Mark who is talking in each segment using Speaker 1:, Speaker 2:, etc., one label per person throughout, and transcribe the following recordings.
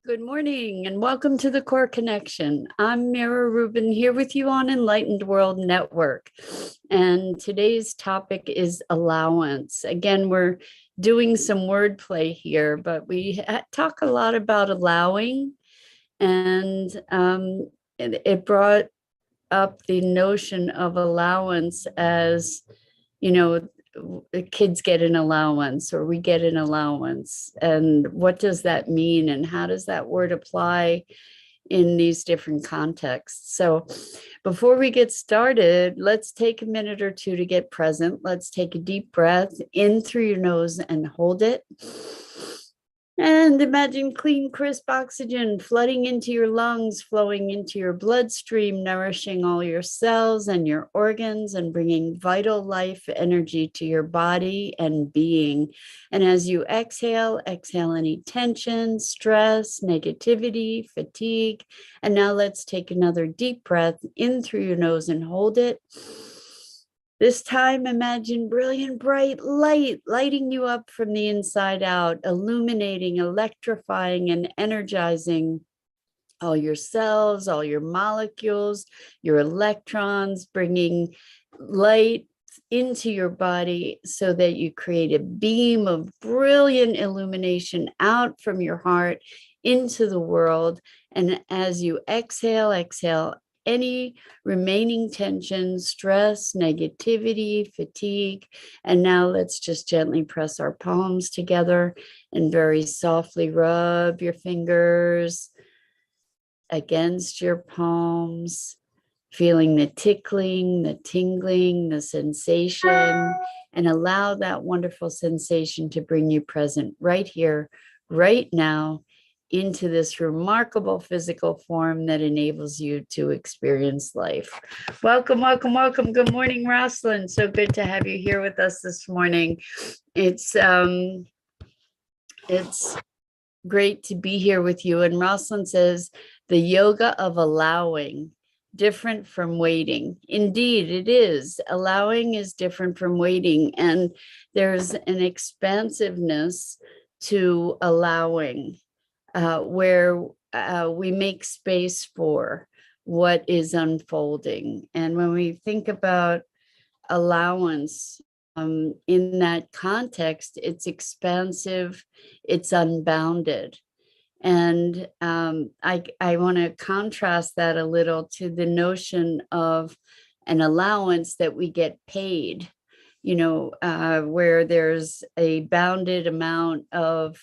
Speaker 1: Good morning and welcome to the Core Connection. I'm Mira Rubin here with you on Enlightened World Network. And today's topic is allowance. Again, we're doing some wordplay here, but we talk a lot about allowing, and it brought up the notion of allowance as, you know, the kids get an allowance or we get an allowance. And what does that mean? And how does that word apply in these different contexts? So before we get started, let's take a minute or two to get present. Let's take a deep breath in through your nose and hold it. And imagine clean, crisp oxygen flooding into your lungs, flowing into your bloodstream, nourishing all your cells and your organs, and bringing vital life energy to your body and being. And as you exhale, exhale any tension, stress, negativity, fatigue. And now let's take another deep breath in through your nose and hold it. This time, imagine brilliant, bright light lighting you up from the inside out, illuminating, electrifying, and energizing all your cells, all your molecules, your electrons, bringing light into your body so that you create a beam of brilliant illumination out from your heart into the world. And as you exhale, exhale any remaining tension, stress, negativity, fatigue. And now let's just gently press our palms together and very softly rub your fingers against your palms, feeling the tickling, the tingling, the sensation, and allow that wonderful sensation to bring you present right here, right now, into this remarkable physical form that enables you to experience life. Welcome, welcome, welcome. Good morning, Rosalind. So good to have you here with us this morning. It's great to be here with you. And Rosalind says, the yoga of allowing, different from waiting. Indeed, it is. Allowing is different from waiting. And there's an expansiveness to allowing. Where we make space for what is unfolding. And when we think about allowance in that context, it's expansive, it's unbounded. And I want to contrast that a little to the notion of an allowance that we get paid, where there's a bounded amount of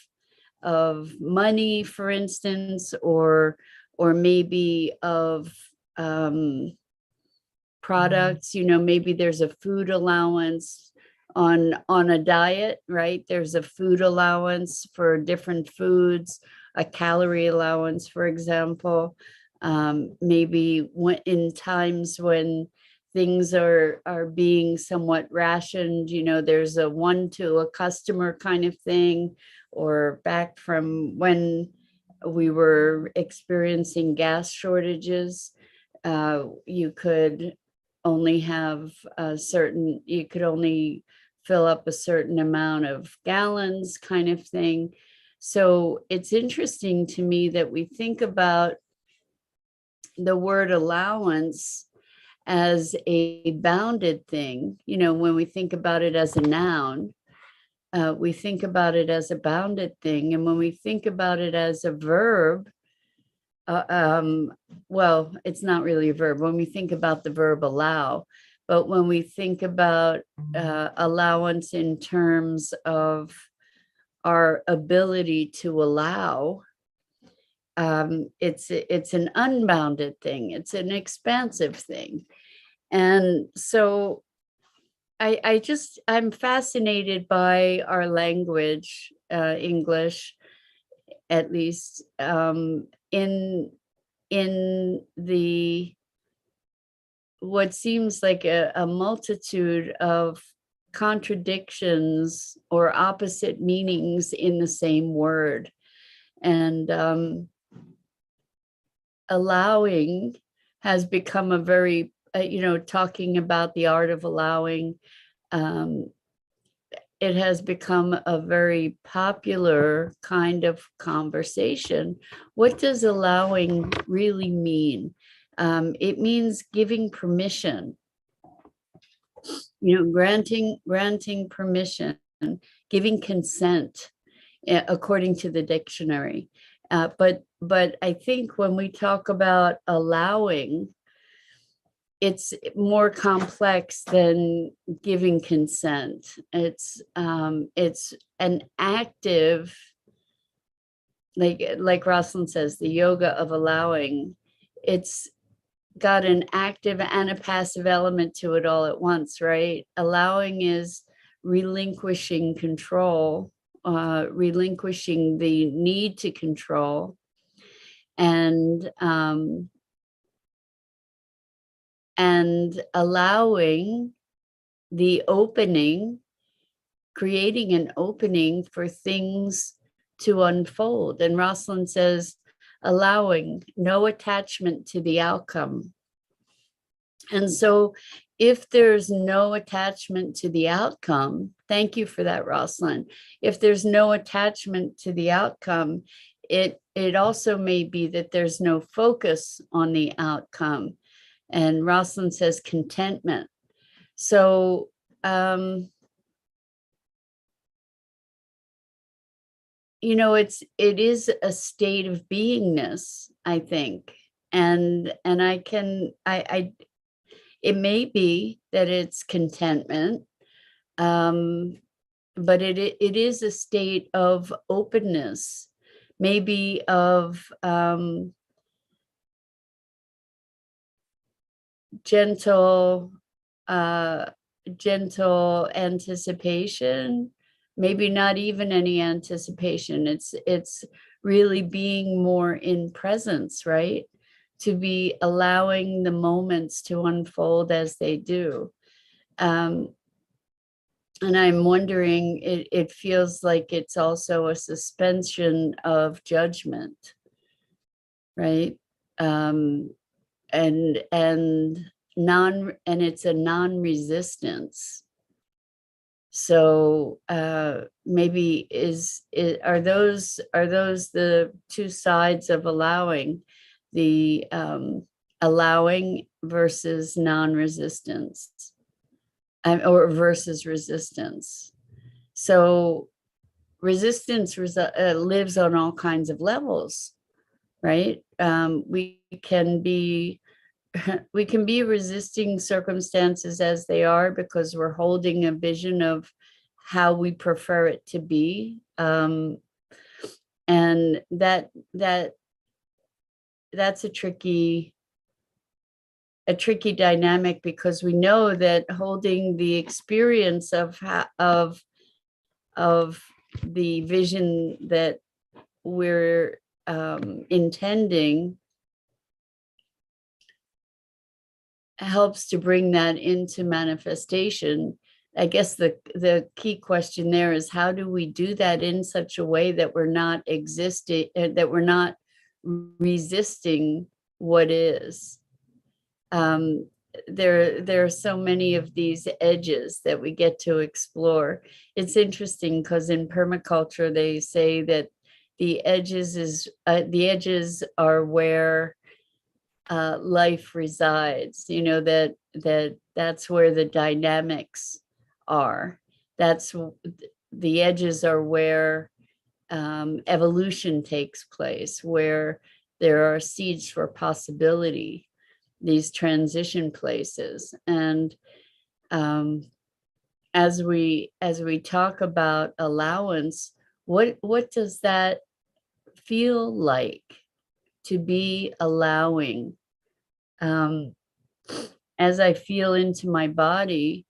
Speaker 1: money, for instance, or maybe of products. Maybe there's a food allowance on a diet, right? There's a food allowance for different foods, a calorie allowance, for example. Maybe in times when things are being somewhat rationed, there's a one to a customer kind of thing. Or back from when we were experiencing gas shortages, you could only fill up a certain amount of gallons kind of thing. So it's interesting to me that we think about the word allowance as a bounded thing. When we think about it as a noun, we think about it as a bounded thing. And when we think about it as a verb, well, it's not really a verb when we think about the verb allow, but when we think about allowance in terms of our ability to allow, it's an unbounded thing. It's an expansive thing. And so I'm fascinated by our language, English, at least, in the what seems like a multitude of contradictions or opposite meanings in the same word. And allowing has become a very talking about the art of allowing it has become a very popular kind of conversation. What does allowing really mean? It means giving permission, granting permission, giving consent, according to the dictionary. But I think when we talk about allowing, it's more complex than giving consent. It's an active, like Rosalind says, the yoga of allowing. It's got an active and a passive element to it all at once, right? Allowing is relinquishing control, relinquishing the need to control, and allowing the opening, creating an opening for things to unfold. And Rosalind says, allowing no attachment to the outcome. And so if there's no attachment to the outcome, thank you for that, Rosalind. If there's no attachment to the outcome, it also may be that there's no focus on the outcome. And Rosalind says contentment. So it is a state of beingness, I think. And it may be that it's contentment, but it is a state of openness, maybe of gentle anticipation, maybe not even any anticipation. It's really being more in presence, right? To be allowing the moments to unfold as they do. And I'm wondering, it feels like it's also a suspension of judgment, right? And it's a non-resistance. So maybe are those the two sides of allowing, the allowing versus non-resistance, or versus resistance. So resistance lives on all kinds of levels, right? We can be resisting circumstances as they are because we're holding a vision of how we prefer it to be, and that's a tricky dynamic, because we know that holding the experience of the vision that we're intending helps to bring that into manifestation. I guess the key question there is, how do we do that in such a way that we're not resisting what is? There are so many of these edges that we get to explore. It's interesting because in permaculture they say that the edges are where life resides. That's where the dynamics are. The edges are where evolution takes place, where there are seeds for possibility, these transition places. And as we talk about allowance, what does that feel like, to be allowing? As I feel into my body,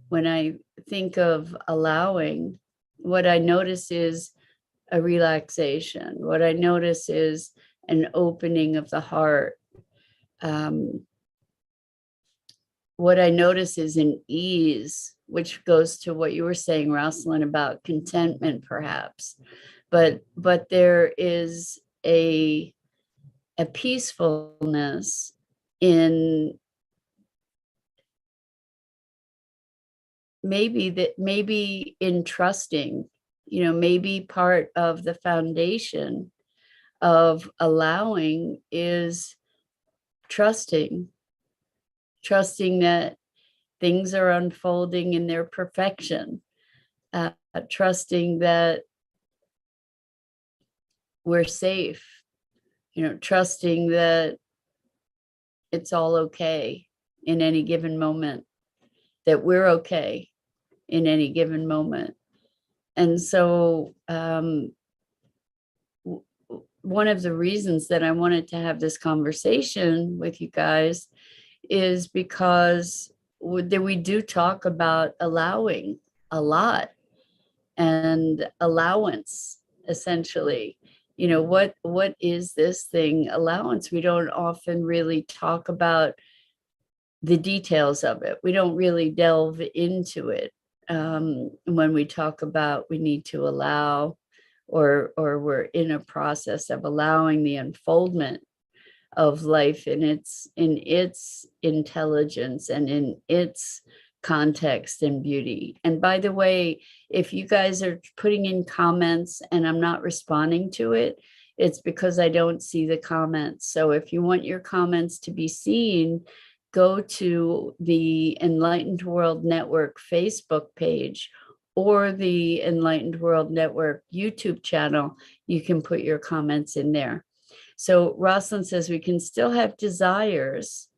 Speaker 1: when I think of allowing, what I notice is a relaxation. What I notice is an opening of the heart. What I notice is an ease, which goes to what you were saying, Rosalind, about contentment, perhaps. But there is a peacefulness in maybe in trusting, maybe part of the foundation of allowing is trusting that things are unfolding in their perfection, trusting that we're safe, trusting that it's all okay in any given moment, that we're okay in any given moment. And so one of the reasons that I wanted to have this conversation with you guys is because we do talk about allowing a lot, and allowance, essentially. What is this thing, allowance? We don't often really talk about the details of it. We don't really delve into it when we talk about we need to allow, or we're in a process of allowing the unfoldment of life in its intelligence and in its context and beauty. And by the way, if you guys are putting in comments and I'm not responding to it, it's because I don't see the comments. So if you want your comments to be seen, go to the Enlightened World Network Facebook page or the Enlightened World Network YouTube channel. You can put your comments in there. So Rosalind says we can still have desires,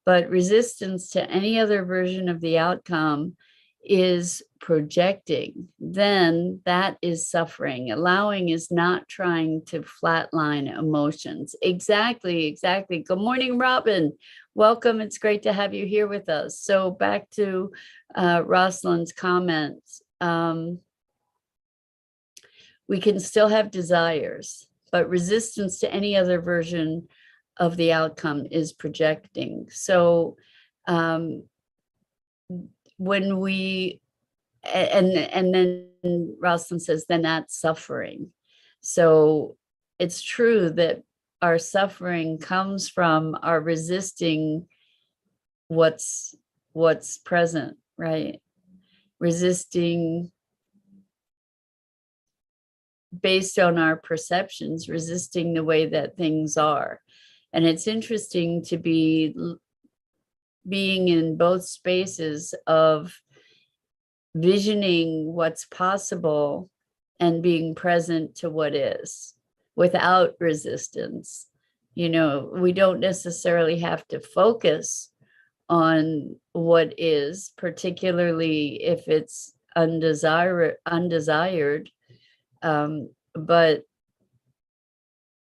Speaker 1: but resistance to any other version of the outcome is projecting. Then that is suffering. Allowing is not trying to flatline emotions. Exactly. Good morning, Robin. Welcome. It's great to have you here with us. So back to Rosalind's comments. We can still have desires, but resistance to any other version of the outcome is projecting. So when we, and then Rosalind says, then that's suffering. So it's true that our suffering comes from our resisting what's present, right? Resisting based on our perceptions, resisting the way that things are. And it's interesting to be being in both spaces of visioning what's possible and being present to what is without resistance. We don't necessarily have to focus on what is, particularly if it's undesired. But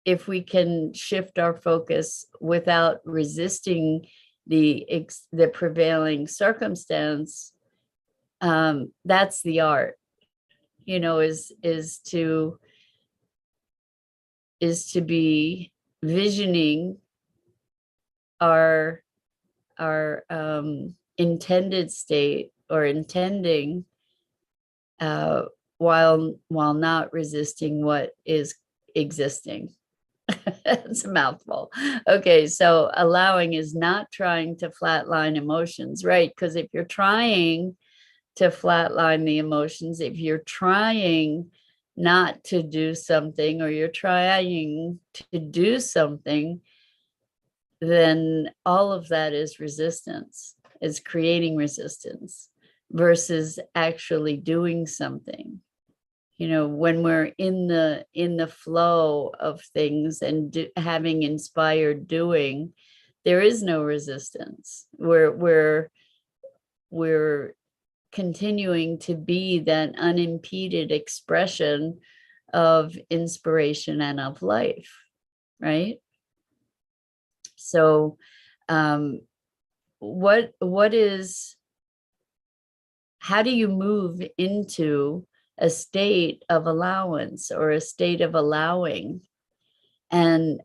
Speaker 1: if we can shift our focus without resisting the prevailing circumstance, that's the art, is to be visioning our intended state, or intending while not resisting what is existing. It's a mouthful. Okay, so allowing is not trying to flatline emotions, right? Because if you're trying to flatline the emotions, if you're trying not to do something, or you're trying to do something, then all of that is resistance, is creating resistance versus actually doing something. When we're in the flow of things and having inspired doing, there is no resistance. We're continuing to be that unimpeded expression of inspiration and of life, right? So how do you move into a state of allowance or a state of allowing? And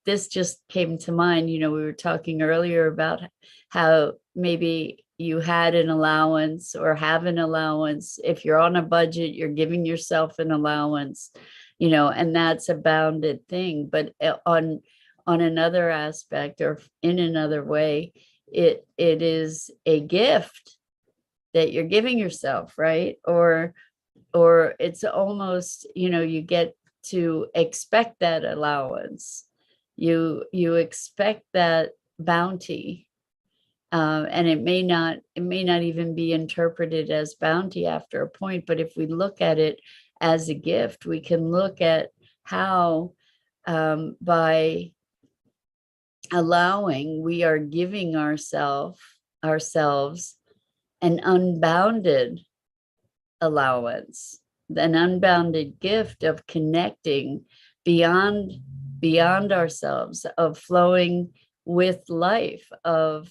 Speaker 1: this just came to mind. We were talking earlier about how maybe you had an allowance or have an allowance. If you're on a budget, you're giving yourself an allowance, and that's a bounded thing. But on another aspect, or in another way, it is a gift that you're giving yourself, right? Or it's almost, you get to expect that allowance. You expect that bounty. And it may not even be interpreted as bounty after a point, but if we look at it as a gift, we can look at how, by allowing, we are giving ourselves an unbounded allowance, an unbounded gift of connecting beyond ourselves, of flowing with life, of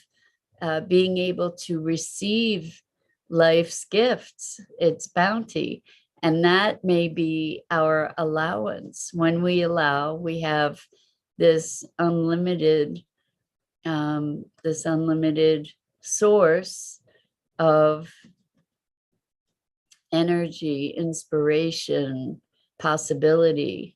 Speaker 1: being able to receive life's gifts, its bounty. And that may be our allowance. When we allow, we have this unlimited source of energy, inspiration, possibility.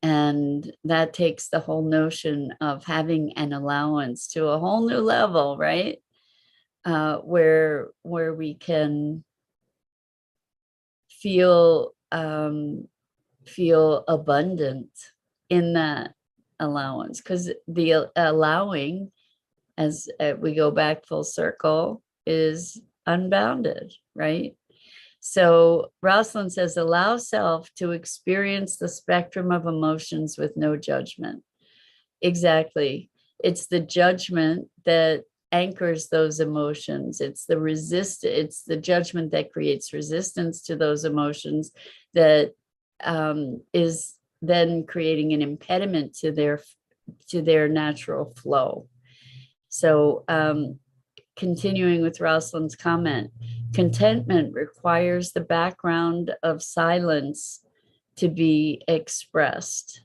Speaker 1: And that takes the whole notion of having an allowance to a whole new level, right? Where we can feel abundant in that allowance, because the allowing, as we go back full circle, is unbounded, right? So Rosalind says, allow self to experience the spectrum of emotions with no judgment. Exactly. It's the judgment that anchors those emotions. It's the judgment that creates resistance to those emotions, that is then creating an impediment to their natural flow. So continuing with Rosalind's comment, contentment requires the background of silence to be expressed.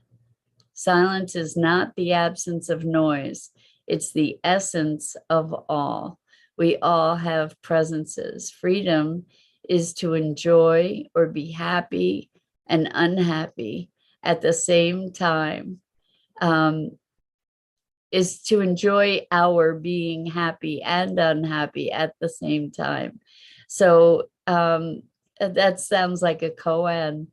Speaker 1: Silence is not the absence of noise. It's the essence of all. We all have presences. Freedom is to enjoy or be happy and unhappy at the same time. Is to enjoy our being happy and unhappy at the same time. So that sounds like a koan,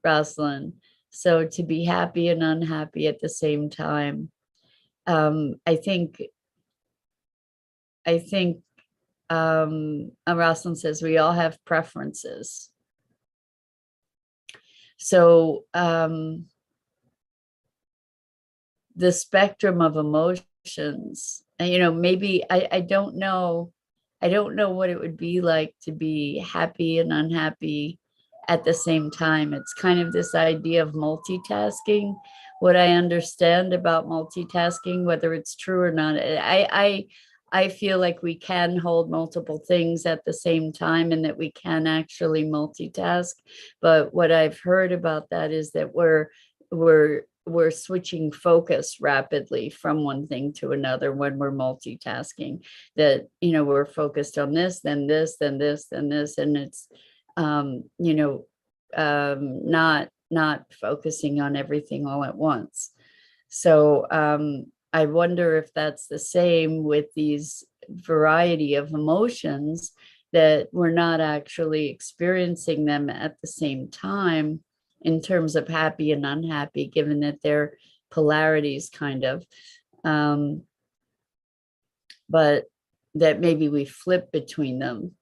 Speaker 1: Rosalind. So to be happy and unhappy at the same time. I think Rosalind says we all have preferences. So the spectrum of emotions, maybe I don't know what it would be like to be happy and unhappy at the same time. It's kind of this idea of multitasking. What I understand about multitasking, whether it's true or not, I feel like we can hold multiple things at the same time, and that we can actually multitask. But what I've heard about that is that we're switching focus rapidly from one thing to another when we're multitasking. That we're focused on this, then this, then this, then this, and it's not focusing on everything all at once. So I wonder if that's the same with these variety of emotions, that we're not actually experiencing them at the same time in terms of happy and unhappy, given that they're polarities kind of, but that maybe we flip between them.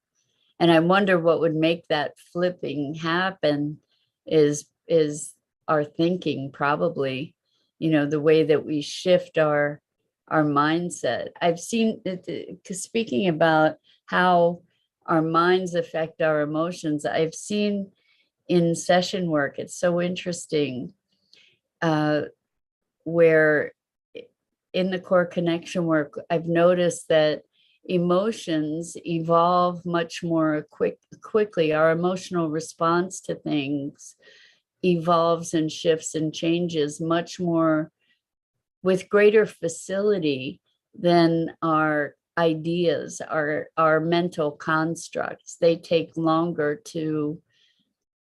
Speaker 1: And I wonder what would make that flipping happen is our thinking, probably, the way that we shift our mindset. I've seen it, speaking about how our minds affect our emotions, I've seen in session work, it's so interesting, where in the core connection work, I've noticed that emotions evolve much more quickly. Our emotional response to things evolves and shifts and changes much more with greater facility than our ideas, our mental constructs. They take longer to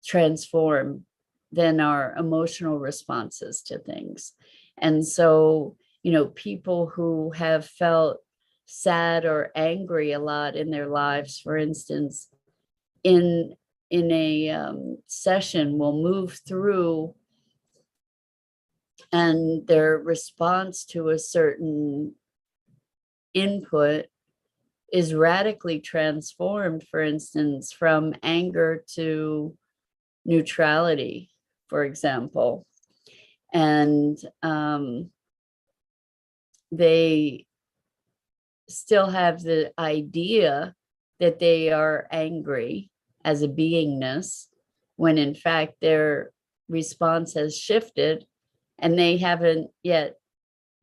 Speaker 1: transform than our emotional responses to things. And so, people who have felt sad or angry a lot in their lives, for instance, in a session will move through, and their response to a certain input is radically transformed, for instance, from anger to neutrality, for example. And they still have the idea that they are angry as a beingness, when in fact their response has shifted and they haven't yet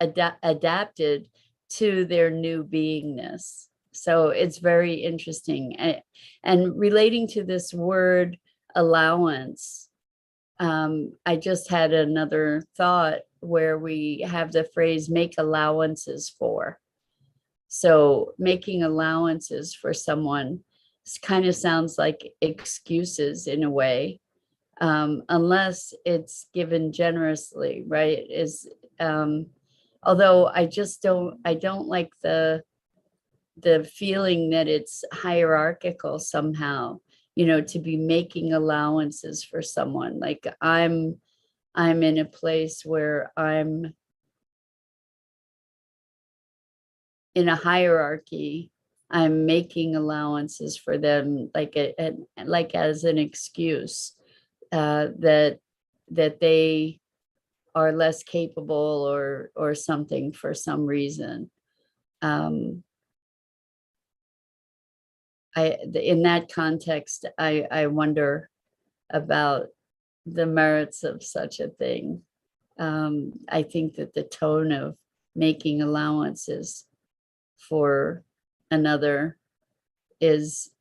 Speaker 1: adapted to their new beingness. So it's very interesting. And relating to this word allowance, I just had another thought where we have the phrase make allowances for. So making allowances for someone kind of sounds like excuses in a way, unless it's given generously, right? Although I don't like the feeling that it's hierarchical somehow, to be making allowances for someone. Like I'm in a place where I'm in a hierarchy. I'm making allowances for them, like as an excuse, that they are less capable or something for some reason. In that context, I wonder about the merits of such a thing. I think that the tone of making allowances for another is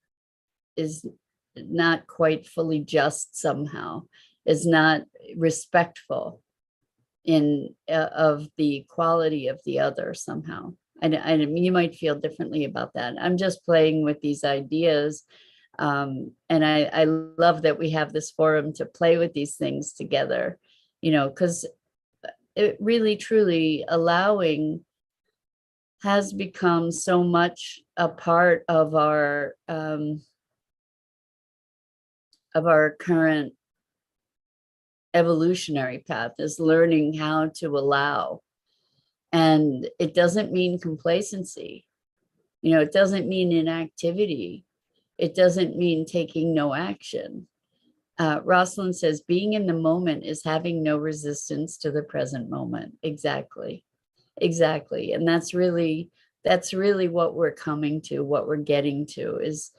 Speaker 1: not quite fully just, somehow is not respectful of the quality of the other somehow. And you might feel differently about that. I'm just playing with these ideas. And I love that we have this forum to play with these things together, because it really, truly, allowing has become so much a part of our current evolutionary path, is learning how to allow. And it doesn't mean complacency. It doesn't mean inactivity. It doesn't mean taking no action. Rosalind says, being in the moment is having no resistance to the present moment. Exactly. And that's really what we're coming to, what we're getting to is,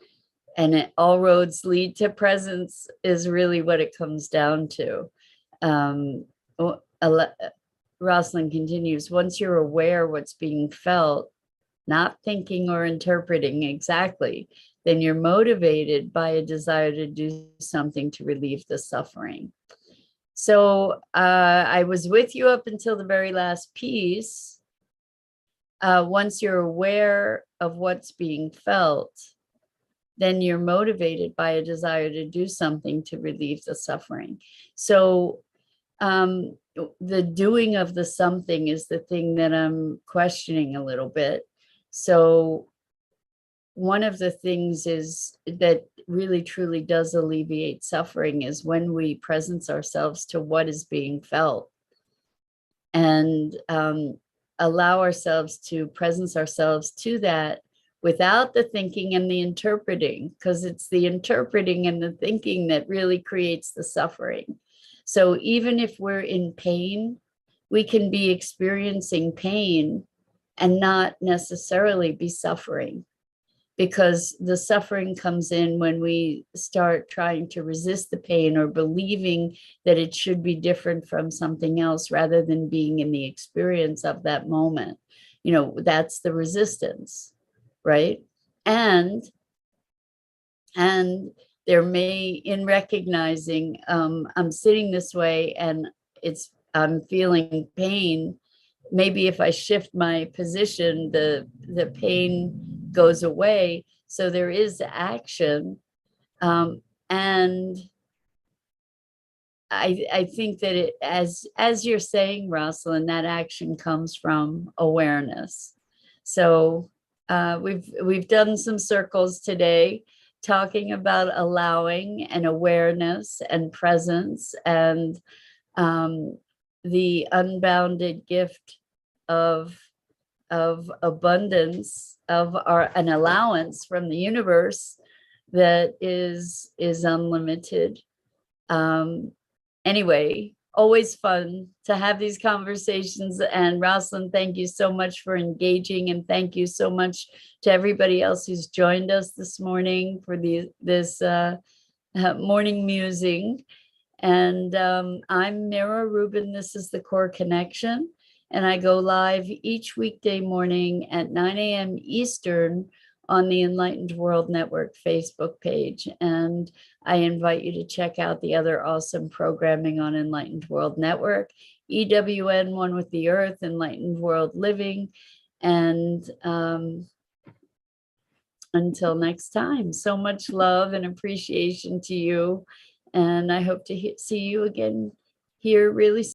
Speaker 1: and all roads lead to presence is really what it comes down to. Rosalind continues, once you're aware what's being felt, not thinking or interpreting exactly, then you're motivated by a desire to do something to relieve the suffering. So I was with you up until the very last piece. Once you're aware of what's being felt, then you're motivated by a desire to do something to relieve the suffering. So the doing of the something is the thing that I'm questioning a little bit. So one of the things is that really truly does alleviate suffering is when we presence ourselves to what is being felt, and allow ourselves to presence ourselves to that without the thinking and the interpreting, because it's the interpreting and the thinking that really creates the suffering. So even if we're in pain, we can be experiencing pain and not necessarily be suffering, because the suffering comes in when we start trying to resist the pain or believing that it should be different from something else rather than being in the experience of that moment. That's the resistance, right? And there may, in recognizing I'm sitting this way and I'm feeling pain, maybe if I shift my position, the pain goes away. So there is action. And I think that it, as you're saying, Rosalind, that action comes from awareness. So we've done some circles today talking about allowing and awareness and presence and the unbounded gift of abundance of an allowance from the universe that is unlimited. Anyway, always fun to have these conversations. And Rosalind, thank you so much for engaging, and thank you so much to everybody else who's joined us this morning for this morning musing. And I'm Mira Rubin. This is the Core Connection, and I go live each weekday morning at 9 a.m. Eastern on the Enlightened World Network Facebook page. And I invite you to check out the other awesome programming on Enlightened World Network, EWN, One with the Earth, Enlightened World Living. And until next time, so much love and appreciation to you. And I hope to see you again here really soon.